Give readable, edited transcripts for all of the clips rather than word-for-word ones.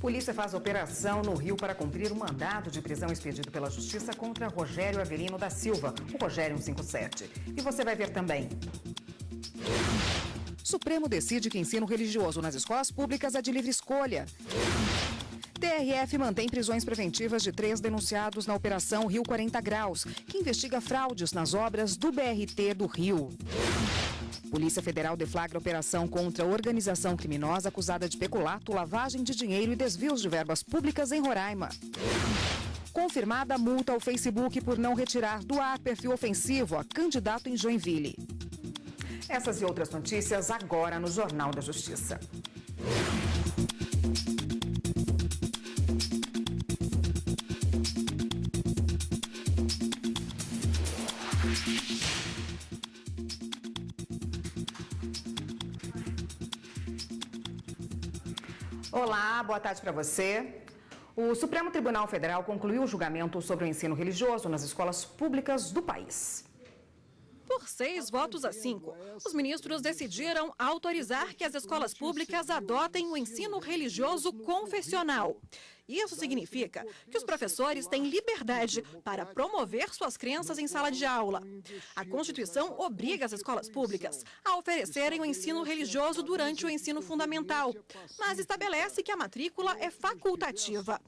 Polícia faz operação no Rio para cumprir um mandado de prisão expedido pela Justiça contra Rogério Avelino da Silva, o Rogério 157. E você vai ver também. Supremo decide que ensino religioso nas escolas públicas é de livre escolha. TRF mantém prisões preventivas de 3 denunciados na Operação Rio 40 Graus, que investiga fraudes nas obras do BRT do Rio. Polícia Federal deflagra operação contra organização criminosa acusada de peculato, lavagem de dinheiro e desvios de verbas públicas em Roraima. Confirmada a multa ao Facebook por não retirar do ar perfil ofensivo a candidato em Joinville. Essas e outras notícias agora no Jornal da Justiça. Olá, boa tarde para você. O Supremo Tribunal Federal concluiu o julgamento sobre o ensino religioso nas escolas públicas do país. Por 6 votos a 5, os ministros decidiram autorizar que as escolas públicas adotem o ensino religioso confessional. Isso significa que os professores têm liberdade para promover suas crenças em sala de aula. A Constituição obriga as escolas públicas a oferecerem o ensino religioso durante o ensino fundamental, mas estabelece que a matrícula é facultativa.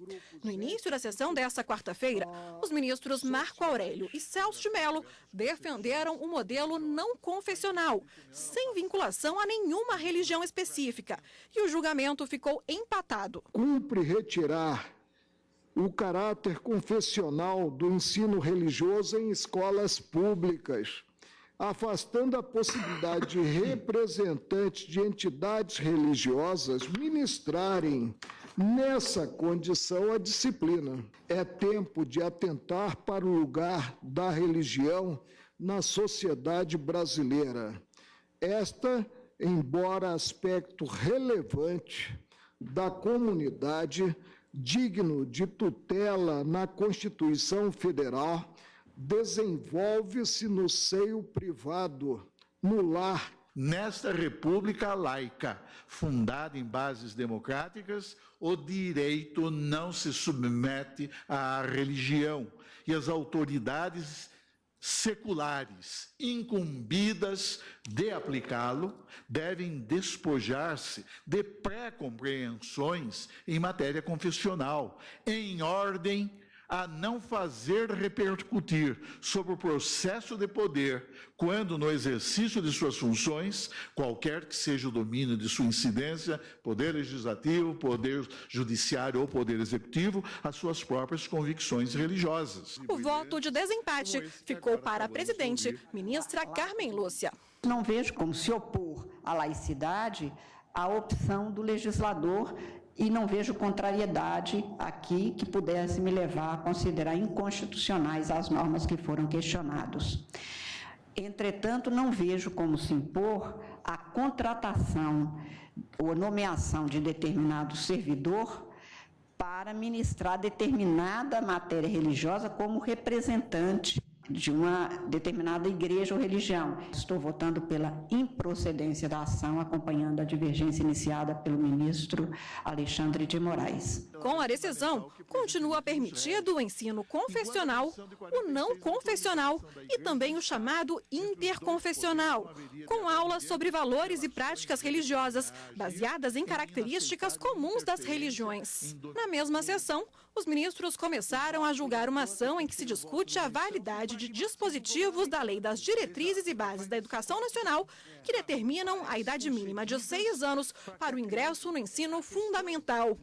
No início da sessão desta quarta-feira, os ministros Marco Aurélio e Celso de Mello defenderam o modelo não confessional, sem vinculação a nenhuma religião específica, e o julgamento ficou empatado. Cumpre retirar o caráter confessional do ensino religioso em escolas públicas, afastando a possibilidade de representantes de entidades religiosas ministrarem nessa condição a disciplina. É tempo de atentar para o lugar da religião na sociedade brasileira. Esta, embora aspecto relevante da comunidade, digno de tutela na Constituição Federal, desenvolve-se no seio privado, no lar. Nesta república laica, fundada em bases democráticas, o direito não se submete à religião e as autoridades seculares, incumbidas de aplicá-lo, devem despojar-se de pré-compreensões em matéria confessional, em ordem a não fazer repercutir sobre o processo de poder, quando no exercício de suas funções, qualquer que seja o domínio de sua incidência, poder legislativo, poder judiciário ou poder executivo, as suas próprias convicções religiosas. O voto de desempate ficou para a presidente, ministra Carmen Lúcia. Não vejo como se opor à laicidade a opção do legislador e não vejo contrariedade aqui que pudesse me levar a considerar inconstitucionais as normas que foram questionadas. Entretanto, não vejo como se impor a contratação ou nomeação de determinado servidor para ministrar determinada matéria religiosa como representante de uma determinada igreja ou religião. Estou votando pela improcedência da ação, acompanhando a divergência iniciada pelo ministro Alexandre de Moraes. Com a decisão, continua permitido o ensino confessional, o não confessional e também o chamado interconfessional, com aulas sobre valores e práticas religiosas baseadas em características comuns das religiões. Na mesma sessão, os ministros começaram a julgar uma ação em que se discute a validade de dispositivos da Lei das Diretrizes e Bases da Educação Nacional, que determinam a idade mínima de 6 anos para o ingresso no ensino fundamental.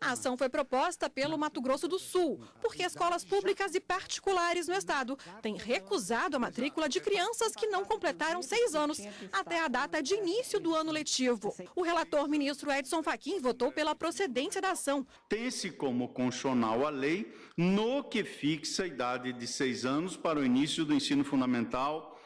A ação foi proposta pelo Mato Grosso do Sul, porque escolas públicas e particulares no estado têm recusado a matrícula de crianças que não completaram 6 anos até a data de início do ano letivo. O relator ministro Edson Fachin votou pela procedência da ação. Tem-se como constitucional a lei no que fixa a idade de 6 anos para o início do ensino fundamental,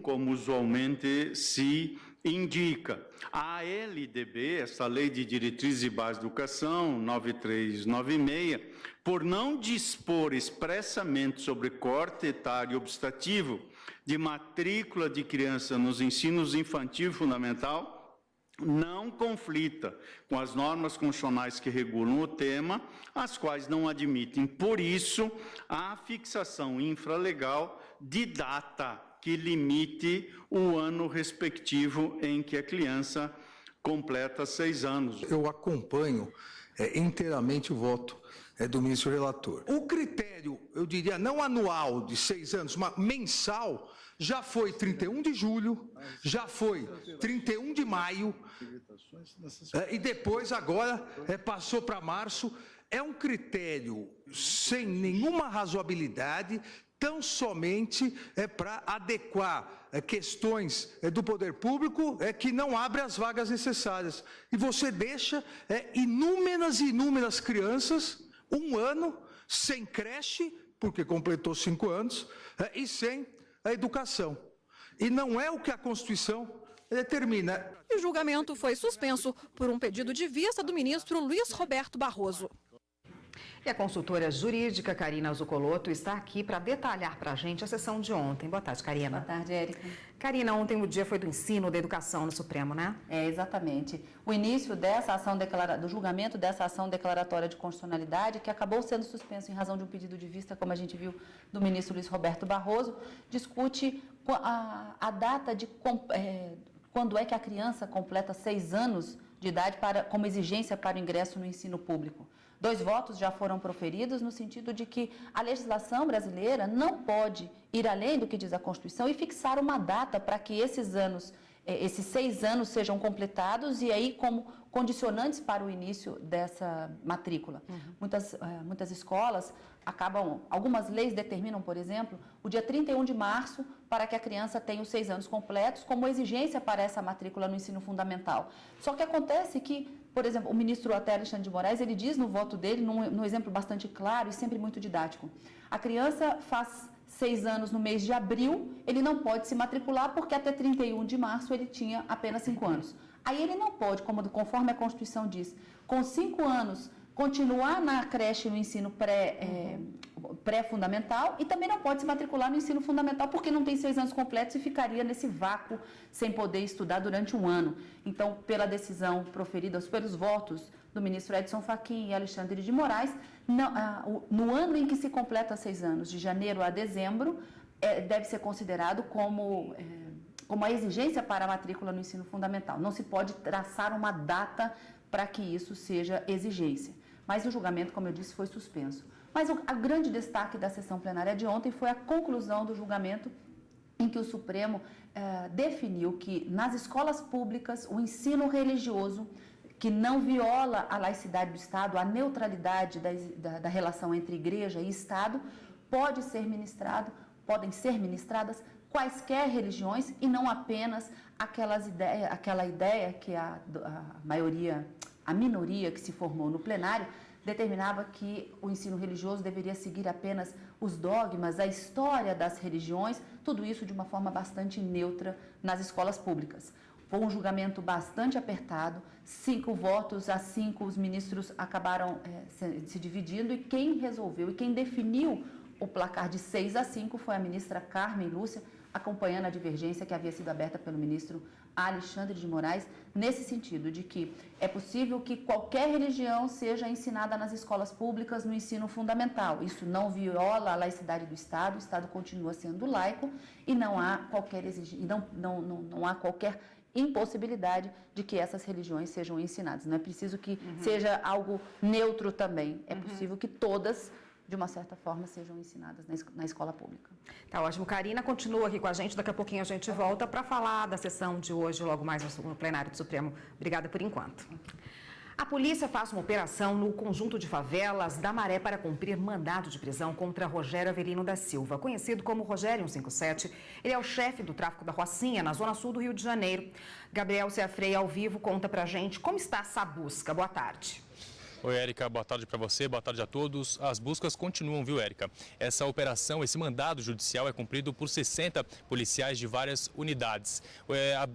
como usualmente se indica. A LDB, essa Lei de Diretrizes e Bases da Educação, 9396, por não dispor expressamente sobre corte etário obstativo de matrícula de criança nos ensinos infantil e fundamental, não conflita com as normas constitucionais que regulam o tema, as quais não admitem, por isso, a fixação infralegal de data que limite o ano respectivo em que a criança completa 6 anos. Eu acompanho inteiramente o voto do ministro relator. O critério, eu diria, não anual de 6 anos, mas mensal, já foi 31 de julho, já foi 31 de maio, e depois agora passou para março. É um critério sem nenhuma razoabilidade, tão somente para adequar questões do poder público que não abre as vagas necessárias. E você deixa inúmeras crianças, 1 ano, sem creche, porque completou 5 anos, e sem a educação. E não é o que a Constituição determina. E o julgamento foi suspenso por um pedido de vista do ministro Luiz Roberto Barroso. E a consultora jurídica Karina Zucolotto está aqui para detalhar para a gente a sessão de ontem. Boa tarde, Karina. Boa tarde, Érica. Karina, ontem o dia foi do ensino, da educação no Supremo, né? Exatamente. O início dessa ação do julgamento dessa ação declaratória de constitucionalidade, que acabou sendo suspenso em razão de um pedido de vista, como a gente viu, do ministro Luiz Roberto Barroso, discute a data de quando é que a criança completa 6 anos de idade como exigência para o ingresso no ensino público. 2 votos já foram proferidos no sentido de que a legislação brasileira não pode ir além do que diz a Constituição e fixar uma data para que esses 6 anos sejam completados e aí como condicionantes para o início dessa matrícula. Muitas escolas algumas leis determinam, por exemplo, o dia 31 de março para que a criança tenha os 6 anos completos como exigência para essa matrícula no ensino fundamental. Só que acontece que, por exemplo, o ministro até Alexandre de Moraes, ele diz no voto dele, num exemplo bastante claro e sempre muito didático, a criança faz 6 anos no mês de abril, ele não pode se matricular porque até 31 de março ele tinha apenas 5 anos. Aí ele não pode, conforme a Constituição diz, com 5 anos, continuar na creche no ensino pré-fundamental e também não pode se matricular no ensino fundamental porque não tem 6 anos completos e ficaria nesse vácuo sem poder estudar durante 1 ano. Então, pela decisão proferida, pelos votos do ministro Edson Fachin e Alexandre de Moraes, no ano em que se completa 6 anos, de janeiro a dezembro, deve ser considerado como a exigência para a matrícula no ensino fundamental. Não se pode traçar uma data para que isso seja exigência. Mas o julgamento, como eu disse, foi suspenso. Mas o grande destaque da sessão plenária de ontem foi a conclusão do julgamento em que o Supremo definiu que nas escolas públicas o ensino religioso, que não viola a laicidade do Estado, a neutralidade da relação entre igreja e Estado, podem ser ministradas quaisquer religiões e não apenas aquela ideia que a minoria que se formou no plenário determinava que o ensino religioso deveria seguir apenas os dogmas, a história das religiões, tudo isso de uma forma bastante neutra nas escolas públicas. Foi um julgamento bastante apertado, 5 votos a 5, os ministros acabaram se dividindo e quem resolveu e quem definiu o placar de 6 a 5 foi a ministra Carmen Lúcia, acompanhando a divergência que havia sido aberta pelo ministro Alexandre de Moraes, nesse sentido de que é possível que qualquer religião seja ensinada nas escolas públicas no ensino fundamental. Isso não viola a laicidade do Estado, o Estado continua sendo laico e não há qualquer não há qualquer impossibilidade de que essas religiões sejam ensinadas. Não é preciso que seja algo neutro também, é possível que todas, de uma certa forma, sejam ensinadas na escola pública. Tá ótimo. Karina continua aqui com a gente. Daqui a pouquinho a gente volta para falar da sessão de hoje, logo mais no plenário do Supremo. Obrigada por enquanto. A polícia faz uma operação no conjunto de favelas da Maré para cumprir mandado de prisão contra Rogério Avelino da Silva, conhecido como Rogério 157. Ele é o chefe do tráfico da Rocinha, na zona sul do Rio de Janeiro. Gabriel Ceafrei, ao vivo, conta pra gente como está essa busca. Boa tarde. Oi, Érica, boa tarde para você, boa tarde a todos. As buscas continuam, viu, Érica? Essa operação, esse mandado judicial é cumprido por 60 policiais de várias unidades.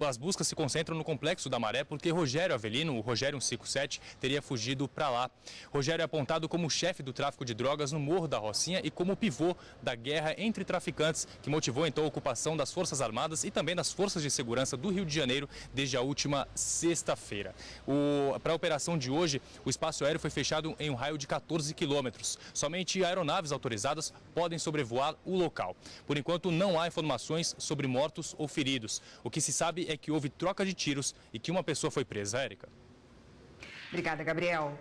As buscas se concentram no Complexo da Maré porque Rogério Avelino, o Rogério 157, teria fugido para lá. Rogério é apontado como chefe do tráfico de drogas no Morro da Rocinha e como pivô da guerra entre traficantes, que motivou então a ocupação das Forças Armadas e também das Forças de Segurança do Rio de Janeiro desde a última sexta-feira. Para a operação de hoje, o espaço aéreo foi fechado em um raio de 14 quilômetros. Somente aeronaves autorizadas podem sobrevoar o local. Por enquanto, não há informações sobre mortos ou feridos. O que se sabe é que houve troca de tiros e que uma pessoa foi presa. Érica. Obrigada, Gabriel.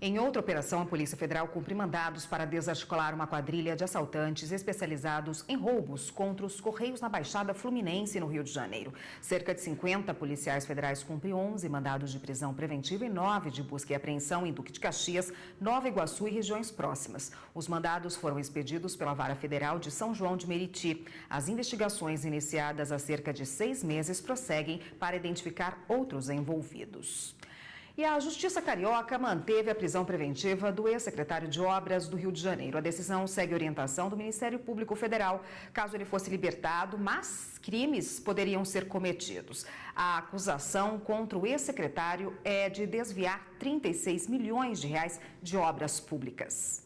Em outra operação, a Polícia Federal cumpre mandados para desarticular uma quadrilha de assaltantes especializados em roubos contra os Correios na Baixada Fluminense, no Rio de Janeiro. Cerca de 50 policiais federais cumprem 11 mandados de prisão preventiva e 9 de busca e apreensão em Duque de Caxias, Nova Iguaçu e regiões próximas. Os mandados foram expedidos pela Vara Federal de São João de Meriti. As investigações iniciadas há cerca de 6 meses prosseguem para identificar outros envolvidos. E a Justiça Carioca manteve a prisão preventiva do ex-secretário de Obras do Rio de Janeiro. A decisão segue orientação do Ministério Público Federal, caso ele fosse libertado, mas crimes poderiam ser cometidos. A acusação contra o ex-secretário é de desviar 36 milhões de reais de obras públicas.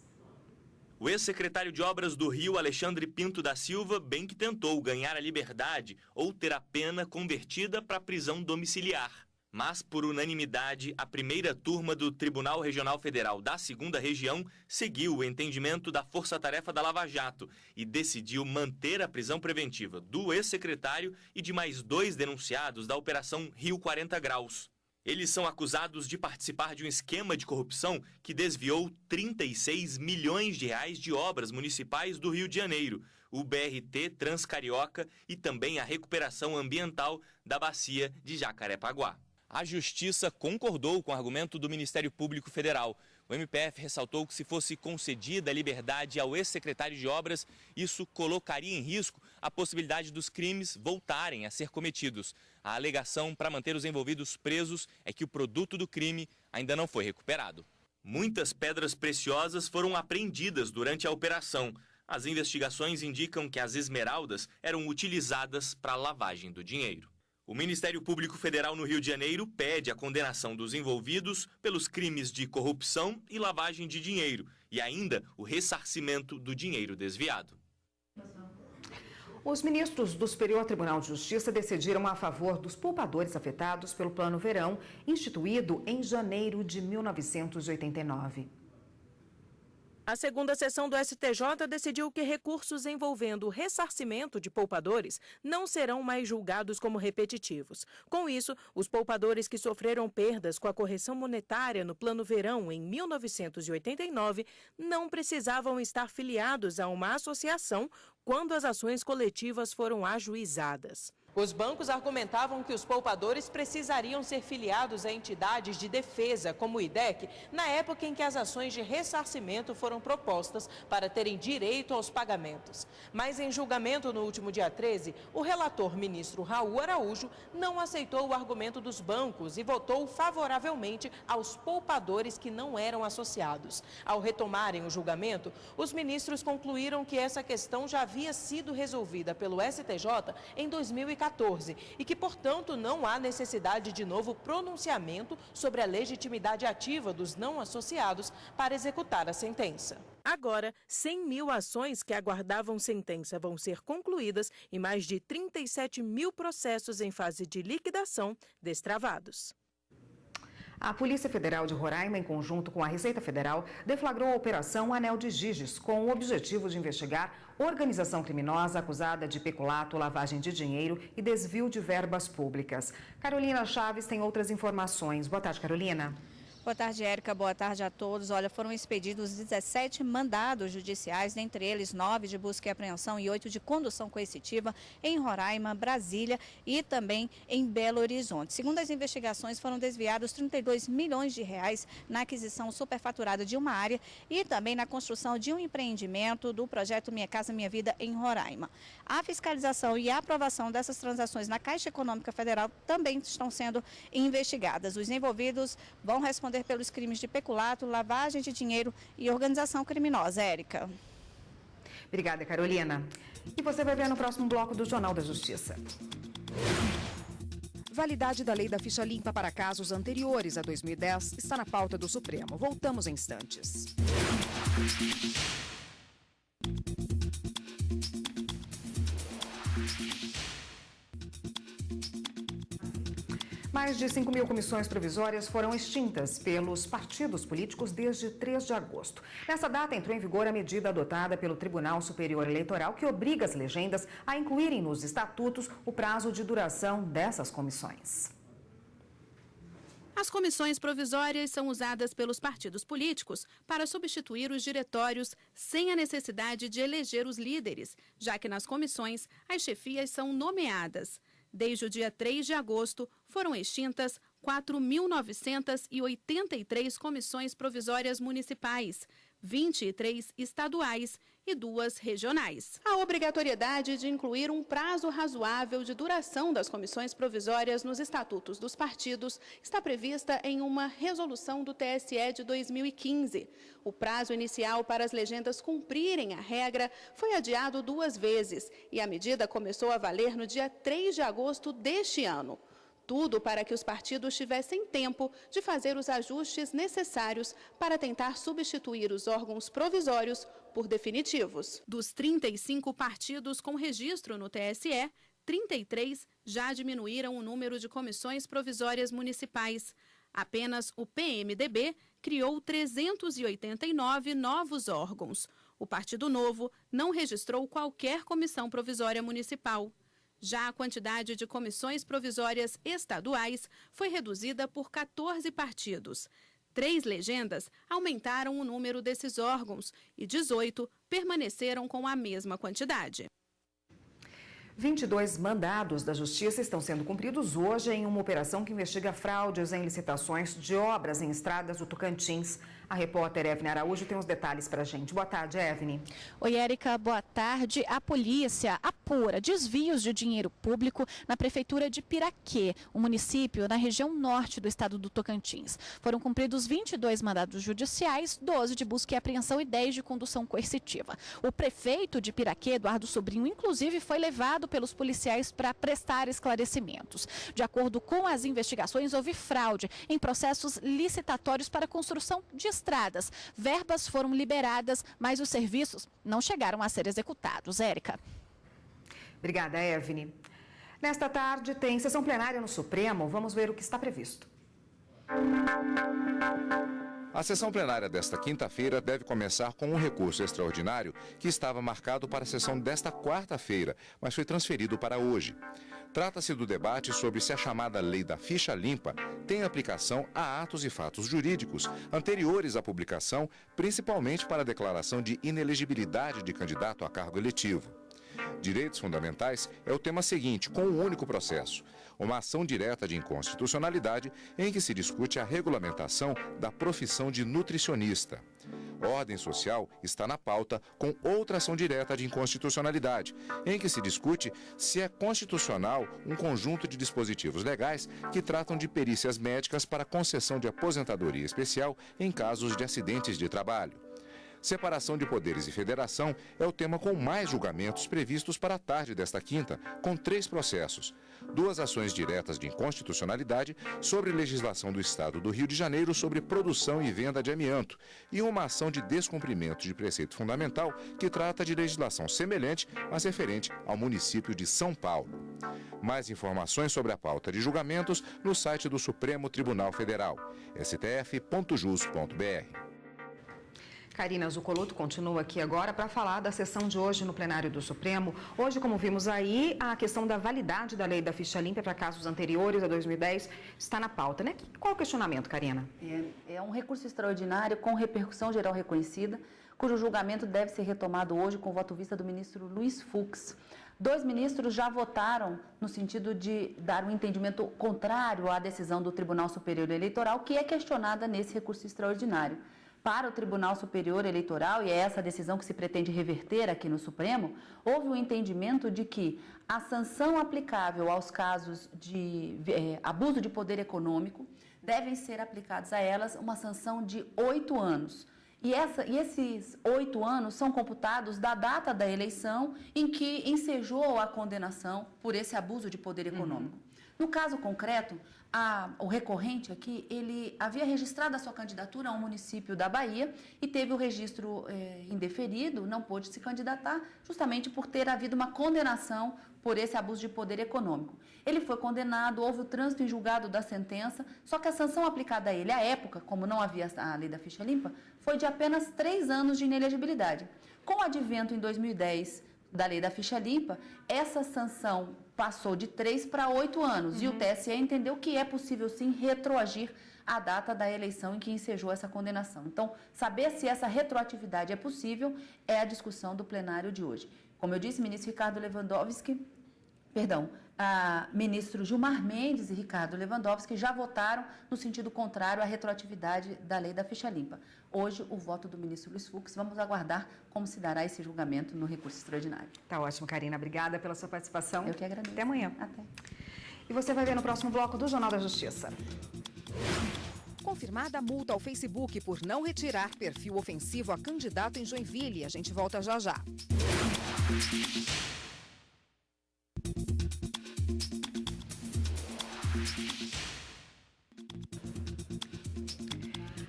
O ex-secretário de Obras do Rio, Alexandre Pinto da Silva, bem que tentou ganhar a liberdade ou ter a pena convertida para prisão domiciliar. Mas, por unanimidade, a primeira turma do Tribunal Regional Federal da 2ª Região seguiu o entendimento da Força-Tarefa da Lava Jato e decidiu manter a prisão preventiva do ex-secretário e de mais 2 denunciados da Operação Rio 40 Graus. Eles são acusados de participar de um esquema de corrupção que desviou 36 milhões de reais de obras municipais do Rio de Janeiro, o BRT Transcarioca e também a recuperação ambiental da bacia de Jacarepaguá. A Justiça concordou com o argumento do Ministério Público Federal. O MPF ressaltou que se fosse concedida a liberdade ao ex-secretário de Obras, isso colocaria em risco a possibilidade dos crimes voltarem a ser cometidos. A alegação para manter os envolvidos presos é que o produto do crime ainda não foi recuperado. Muitas pedras preciosas foram apreendidas durante a operação. As investigações indicam que as esmeraldas eram utilizadas para a lavagem do dinheiro. O Ministério Público Federal no Rio de Janeiro pede a condenação dos envolvidos pelos crimes de corrupção e lavagem de dinheiro e ainda o ressarcimento do dinheiro desviado. Os ministros do Superior Tribunal de Justiça decidiram a favor dos poupadores afetados pelo Plano Verão, instituído em janeiro de 1989. A segunda sessão do STJ decidiu que recursos envolvendo o ressarcimento de poupadores não serão mais julgados como repetitivos. Com isso, os poupadores que sofreram perdas com a correção monetária no Plano Verão em 1989 não precisavam estar filiados a uma associação quando as ações coletivas foram ajuizadas. Os bancos argumentavam que os poupadores precisariam ser filiados a entidades de defesa, como o IDEC, na época em que as ações de ressarcimento foram propostas para terem direito aos pagamentos. Mas em julgamento no último dia 13, o relator ministro Raul Araújo não aceitou o argumento dos bancos e votou favoravelmente aos poupadores que não eram associados. Ao retomarem o julgamento, os ministros concluíram que essa questão já havia sido resolvida pelo STJ em 2014 e que, portanto, não há necessidade de novo pronunciamento sobre a legitimidade ativa dos não associados para executar a sentença. Agora, 100 mil ações que aguardavam sentença vão ser concluídas e mais de 37 mil processos em fase de liquidação destravados. A Polícia Federal de Roraima, em conjunto com a Receita Federal, deflagrou a Operação Anel de Giges, com o objetivo de investigar organização criminosa acusada de peculato, lavagem de dinheiro e desvio de verbas públicas. Carolina Chaves tem outras informações. Boa tarde, Carolina. Boa tarde, Érica. Boa tarde a todos. Olha, foram expedidos 17 mandados judiciais, dentre eles 9 de busca e apreensão e 8 de condução coercitiva em Roraima, Brasília e também em Belo Horizonte. Segundo as investigações, foram desviados 32 milhões de reais na aquisição superfaturada de uma área e também na construção de um empreendimento do projeto Minha Casa Minha Vida em Roraima. A fiscalização e a aprovação dessas transações na Caixa Econômica Federal também estão sendo investigadas. Os envolvidos vão responder responder pelos crimes de peculato, lavagem de dinheiro e organização criminosa. Érica. Obrigada, Carolina. E você vai ver no próximo bloco do Jornal da Justiça. Validade da lei da ficha limpa para casos anteriores a 2010 está na pauta do Supremo. Voltamos em instantes. Mais de 5.000 comissões provisórias foram extintas pelos partidos políticos desde 3 de agosto. Nessa data, entrou em vigor a medida adotada pelo Tribunal Superior Eleitoral que obriga as legendas a incluírem nos estatutos o prazo de duração dessas comissões. As comissões provisórias são usadas pelos partidos políticos para substituir os diretórios sem a necessidade de eleger os líderes, já que nas comissões as chefias são nomeadas. Desde o dia 3 de agosto, foram extintas 4.983 comissões provisórias municipais, 23 estaduais e 2 regionais. A obrigatoriedade de incluir um prazo razoável de duração das comissões provisórias nos estatutos dos partidos está prevista em uma resolução do TSE de 2015. O prazo inicial para as legendas cumprirem a regra foi adiado 2 vezes e a medida começou a valer no dia 3 de agosto deste ano. Tudo para que os partidos tivessem tempo de fazer os ajustes necessários para tentar substituir os órgãos provisórios por definitivos. Dos 35 partidos com registro no TSE, 33 já diminuíram o número de comissões provisórias municipais. Apenas o PMDB criou 389 novos órgãos. O Partido Novo não registrou qualquer comissão provisória municipal. Já a quantidade de comissões provisórias estaduais foi reduzida por 14 partidos. 3 legendas aumentaram o número desses órgãos e 18 permaneceram com a mesma quantidade. 22 mandados da Justiça estão sendo cumpridos hoje em uma operação que investiga fraudes em licitações de obras em estradas do Tocantins. A repórter Evne Araújo tem os detalhes para a gente. Boa tarde, Evne. Oi, Érica. Boa tarde. A polícia apura desvios de dinheiro público na prefeitura de Piraquê, um município na região norte do estado do Tocantins. Foram cumpridos 22 mandados judiciais, 12 de busca e apreensão e 10 de condução coercitiva. O prefeito de Piraquê, Eduardo Sobrinho, inclusive foi levado pelos policiais para prestar esclarecimentos. De acordo com as investigações, houve fraude em processos licitatórios para a construção de estradas. Verbas foram liberadas, mas os serviços não chegaram a ser executados. Érica. Obrigada, Evne. Nesta tarde tem sessão plenária no Supremo. Vamos ver o que está previsto. A sessão plenária desta quinta-feira deve começar com um recurso extraordinário que estava marcado para a sessão desta quarta-feira, mas foi transferido para hoje. Trata-se do debate sobre se a chamada Lei da Ficha Limpa tem aplicação a atos e fatos jurídicos anteriores à publicação, principalmente para a declaração de inelegibilidade de candidato a cargo eletivo. Direitos fundamentais é o tema seguinte, com um único processo: uma ação direta de inconstitucionalidade em que se discute a regulamentação da profissão de nutricionista. Ordem social está na pauta com outra ação direta de inconstitucionalidade, em que se discute se é constitucional um conjunto de dispositivos legais que tratam de perícias médicas para concessão de aposentadoria especial em casos de acidentes de trabalho. Separação de poderes e federação é o tema com mais julgamentos previstos para a tarde desta quinta, com 3 processos. 2 ações diretas de inconstitucionalidade sobre legislação do Estado do Rio de Janeiro sobre produção e venda de amianto e uma ação de descumprimento de preceito fundamental que trata de legislação semelhante, mas referente ao município de São Paulo. Mais informações sobre a pauta de julgamentos no site do Supremo Tribunal Federal, stf.jus.br. Karina Zucoloto continua aqui agora para falar da sessão de hoje no plenário do Supremo. Hoje, como vimos aí, a questão da validade da lei da ficha limpa para casos anteriores a 2010 está na pauta, né? Qual o questionamento, Karina? É um recurso extraordinário com repercussão geral reconhecida, cujo julgamento deve ser retomado hoje com voto vista do ministro Luiz Fux. 2 ministros já votaram no sentido de dar um entendimento contrário à decisão do Tribunal Superior Eleitoral, que é questionada nesse recurso extraordinário. Para o Tribunal Superior Eleitoral, e é essa decisão que se pretende reverter aqui no Supremo, houve um entendimento de que a sanção aplicável aos casos de abuso de poder econômico devem ser aplicados a elas uma sanção de 8 anos. E esses 8 anos são computados da data da eleição em que ensejou a condenação por esse abuso de poder econômico. No caso concreto, o recorrente aqui, ele havia registrado a sua candidatura a um município da Bahia e teve o registro indeferido, não pôde se candidatar, justamente por ter havido uma condenação por esse abuso de poder econômico. Ele foi condenado, houve o trânsito em julgado da sentença, só que a sanção aplicada a ele, à época, como não havia a lei da ficha limpa, foi de apenas 3 anos de inelegibilidade. Com o advento em 2010 da lei da ficha limpa, essa sanção passou de 3 para 8 anos e o TSE entendeu que é possível sim retroagir a data da eleição em que ensejou essa condenação. Então, saber se essa retroatividade é possível é a discussão do plenário de hoje. Como eu disse, ministro Gilmar Mendes e Ricardo Lewandowski já votaram no sentido contrário à retroatividade da lei da ficha limpa. Hoje, o voto do ministro Luiz Fux. Vamos aguardar como se dará esse julgamento no recurso extraordinário. Tá ótimo, Karina. Obrigada pela sua participação. Eu que agradeço. Até amanhã. Até. E você vai ver no próximo bloco do Jornal da Justiça. Confirmada a multa ao Facebook por não retirar perfil ofensivo a candidato em Joinville. A gente volta já já.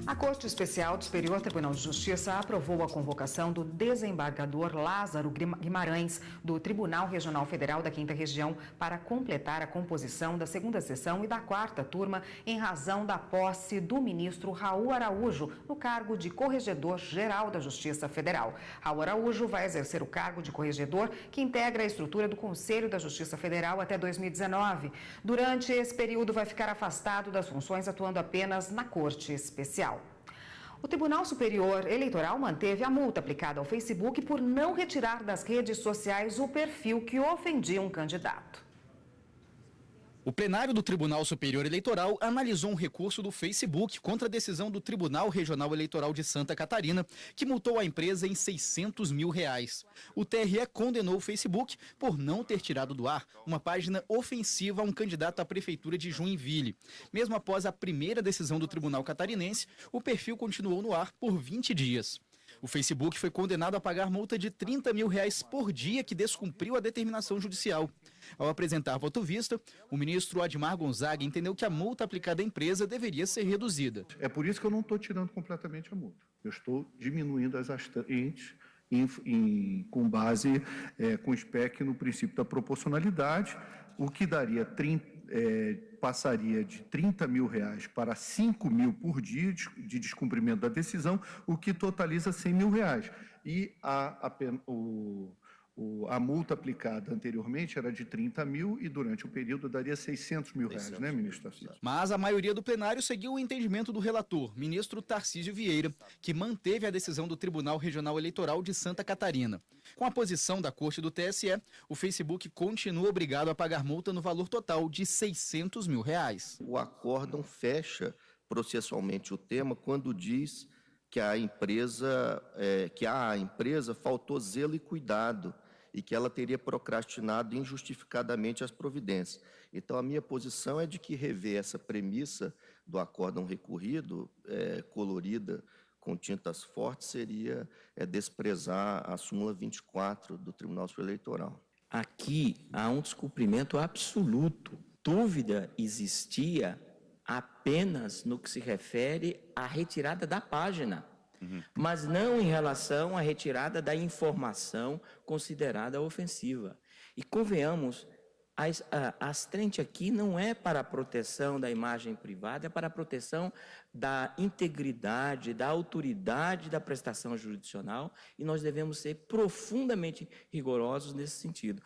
A Corte Especial do Superior Tribunal de Justiça aprovou a convocação do desembargador Lázaro Guimarães, do Tribunal Regional Federal da 5ª Região, para completar a composição da 2ª sessão e da 4ª turma, em razão da posse do ministro Raul Araújo no cargo de Corregedor-Geral da Justiça Federal. Raul Araújo vai exercer o cargo de corregedor, que integra a estrutura do Conselho da Justiça Federal até 2019. Durante esse período, vai ficar afastado das funções, atuando apenas na Corte Especial. O Tribunal Superior Eleitoral manteve a multa aplicada ao Facebook por não retirar das redes sociais o perfil que ofendia um candidato. O plenário do Tribunal Superior Eleitoral analisou um recurso do Facebook contra a decisão do Tribunal Regional Eleitoral de Santa Catarina, que multou a empresa em R$600 mil. O TRE condenou o Facebook por não ter tirado do ar uma página ofensiva a um candidato à prefeitura de Joinville. Mesmo após a primeira decisão do Tribunal Catarinense, o perfil continuou no ar por 20 dias. O Facebook foi condenado a pagar multa de R$30 mil por dia que descumpriu a determinação judicial. Ao apresentar voto vista, o ministro Admar Gonzaga entendeu que a multa aplicada à empresa deveria ser reduzida. É por isso que eu não estou tirando completamente a multa. Eu estou diminuindo as astantes com base com o SPEC no princípio da proporcionalidade, o que daria passaria de R$30 mil para R$5 mil por dia de descumprimento da decisão, o que totaliza R$100 mil. E a multa aplicada anteriormente era de R$30 mil e durante o período daria R$600 mil, né, ministro Tarcísio? Mas a maioria do plenário seguiu o entendimento do relator, ministro Tarcísio Vieira, que manteve a decisão do Tribunal Regional Eleitoral de Santa Catarina. Com a posição da Corte do TSE, o Facebook continua obrigado a pagar multa no valor total de R$600 mil. O acórdão fecha processualmente o tema quando diz que à empresa faltou zelo e cuidado e que ela teria procrastinado injustificadamente as providências. Então, a minha posição é de que rever essa premissa do acórdão recorrido, colorida com tintas fortes, seria desprezar a súmula 24 do Tribunal Superior Eleitoral. Aqui há um descumprimento absoluto. Dúvida existia apenas no que se refere à retirada da página, mas não em relação à retirada da informação considerada ofensiva. E convenhamos, a astrente aqui não é para a proteção da imagem privada, é para a proteção da integridade, da autoridade da prestação jurisdicional, e nós devemos ser profundamente rigorosos nesse sentido.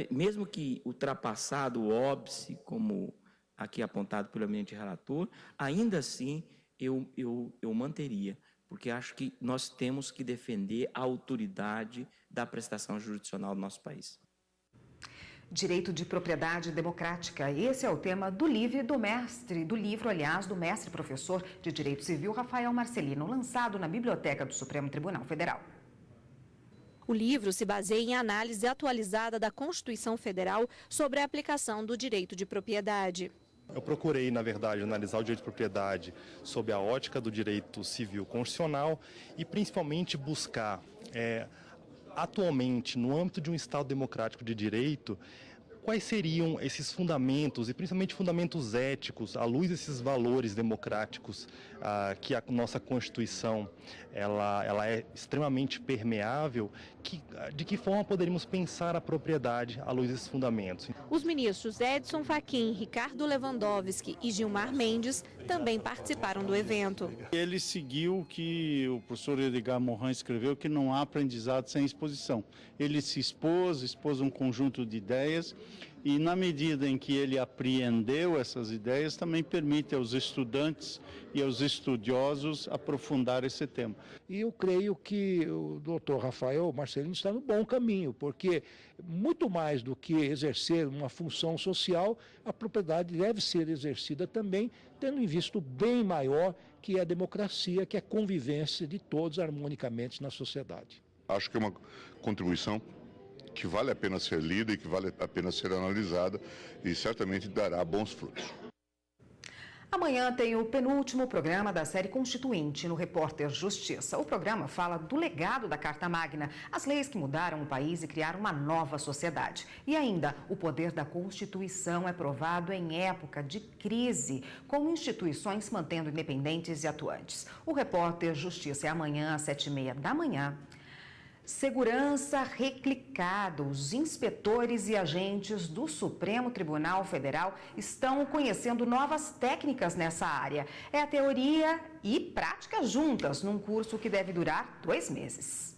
Mesmo que ultrapassado o óbice, como aqui apontado pelo eminente relator, ainda assim eu manteria, porque acho que nós temos que defender a autoridade da prestação jurisdicional do nosso país. Direito de propriedade democrática. Esse é o tema do livro do mestre professor de Direito Civil, Rafael Marcelino, lançado na Biblioteca do Supremo Tribunal Federal. O livro se baseia em análise atualizada da Constituição Federal sobre a aplicação do direito de propriedade. Eu procurei, na verdade, analisar o direito de propriedade sob a ótica do direito civil constitucional e principalmente buscar, atualmente, no âmbito de um Estado democrático de direito, quais seriam esses fundamentos, e principalmente fundamentos éticos, à luz desses valores democráticos que a nossa Constituição ela é extremamente permeável, de que forma poderíamos pensar a propriedade à luz desses fundamentos. Os ministros Edson Fachin, Ricardo Lewandowski e Gilmar Mendes também participaram do evento. Ele seguiu o que o professor Edgar Morin escreveu, que não há aprendizado sem exposição. Ele se expôs um conjunto de ideias e, na medida em que ele apreendeu essas ideias, também permite aos estudantes e aos estudiosos aprofundar esse tema. E eu creio que o doutor Rafael Marcelino está no bom caminho, porque muito mais do que exercer uma função social, a propriedade deve ser exercida também, tendo em vista o bem maior que é a democracia, que é a convivência de todos harmonicamente na sociedade. Acho que é uma contribuição que vale a pena ser lida e que vale a pena ser analisada e certamente dará bons frutos. Amanhã tem o penúltimo programa da série Constituinte no Repórter Justiça. O programa fala do legado da Carta Magna, as leis que mudaram o país e criaram uma nova sociedade. E ainda, o poder da Constituição é provado em época de crise, com instituições se mantendo independentes e atuantes. O Repórter Justiça é amanhã às 7h30 da manhã. Segurança reclicada. Os inspetores e agentes do Supremo Tribunal Federal estão conhecendo novas técnicas nessa área. É a teoria e prática juntas, num curso que deve durar 2 meses.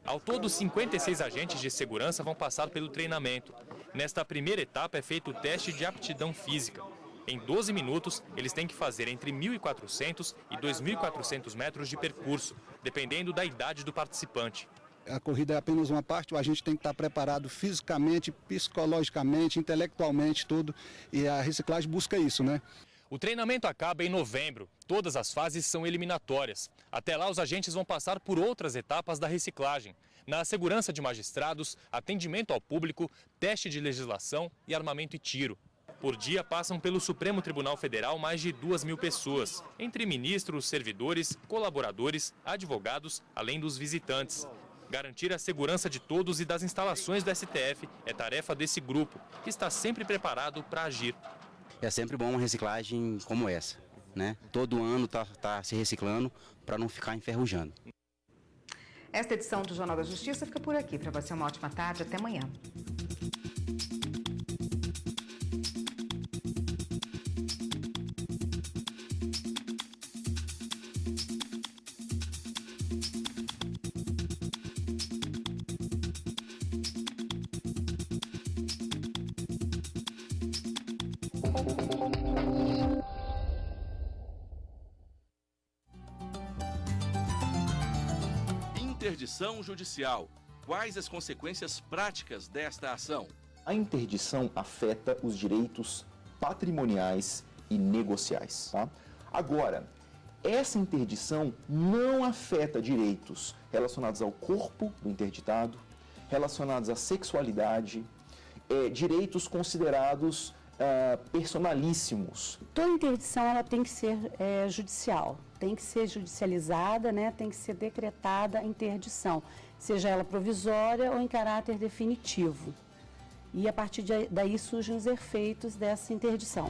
Ao todo, 56 agentes de segurança vão passar pelo treinamento. Nesta primeira etapa é feito o teste de aptidão física. Em 12 minutos, eles têm que fazer entre 1.400 e 2.400 metros de percurso, dependendo da idade do participante. A corrida é apenas uma parte, a gente tem que estar preparado fisicamente, psicologicamente, intelectualmente, tudo. E a reciclagem busca isso, né? O treinamento acaba em novembro. Todas as fases são eliminatórias. Até lá, os agentes vão passar por outras etapas da reciclagem. Na segurança de magistrados, atendimento ao público, teste de legislação e armamento e tiro. Por dia, passam pelo Supremo Tribunal Federal mais de 2.000 pessoas, entre ministros, servidores, colaboradores, advogados, além dos visitantes. Garantir a segurança de todos e das instalações do STF é tarefa desse grupo, que está sempre preparado para agir. É sempre bom uma reciclagem como essa, né? Todo ano tá se reciclando para não ficar enferrujando. Esta edição do Jornal da Justiça fica por aqui. Para você, uma ótima tarde. Até amanhã. Interdição judicial. Quais as consequências práticas desta ação? A interdição afeta os direitos patrimoniais e negociais. Tá? Agora, essa interdição não afeta direitos relacionados ao corpo do interditado, relacionados à sexualidade, direitos considerados personalíssimos. Toda interdição ela tem que ser judicial, tem que ser judicializada, né? Tem que ser decretada a interdição, seja ela provisória ou em caráter definitivo. E a partir daí surgem os efeitos dessa interdição.